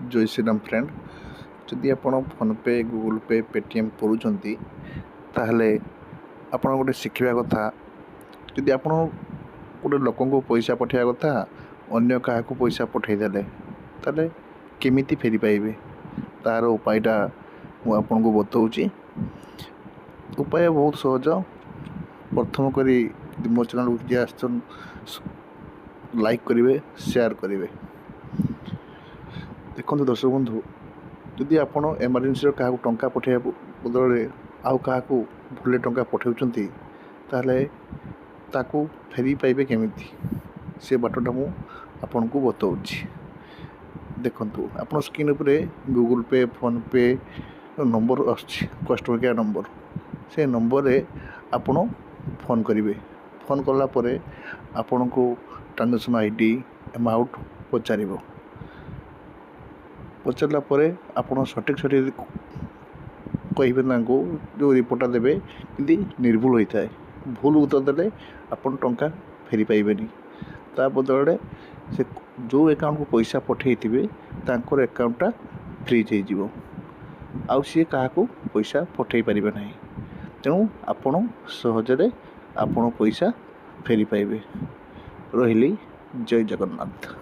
जय श्री राम फ्रेंड। जदि आप फोन पे गूगल पे पेटीएम करूँगी ताहले आप गोटे शिखा कथा जदि आप गोटे लोक को पैसा पठेगा कथा अन्य क्या पैसा पठेदेले ताले केमिति फेरी पाइबे तार उपायटा मुझे को बताऊँगी। उपाय बहुत सहज। प्रथम करी मो चैनल जी आस लाइक करेंगे शेयर करेंगे। देखो दर्शक बंधु जदि आप एमरजेंसी क्या टंका पठेगा बदल आउ क्या भूले टंका पठाऊँगी ताहले ताकू फेरी पाइबे केमिति से बाटटा मु आपन को बताऊँगी। देखंतु आप स्क्रीन उपरे गूगल पे फोन पे नंबर आछी कस्टमर केयर नंबर से नंबर रे आपण फोन करेंगे। फोन कला परे आपण को ट्रांजेक्शन आईडी अमाउंट पचारा आपड़ सठिक कहे जो रिपोर्टा देवे कि निर्भुल होता है। भूल उत्तर देले आपन टंका फेरी पाइबेनी। ता बदले से जो अकाउंट को पैसा पठे थे तांकर अकाउंटा फ्रीज हो आउ सी क्या पैसा पठे पारे ना। तेणु आपण सहजरे आपण पैसा फेरी पाइबे। रही जय जगन्नाथ।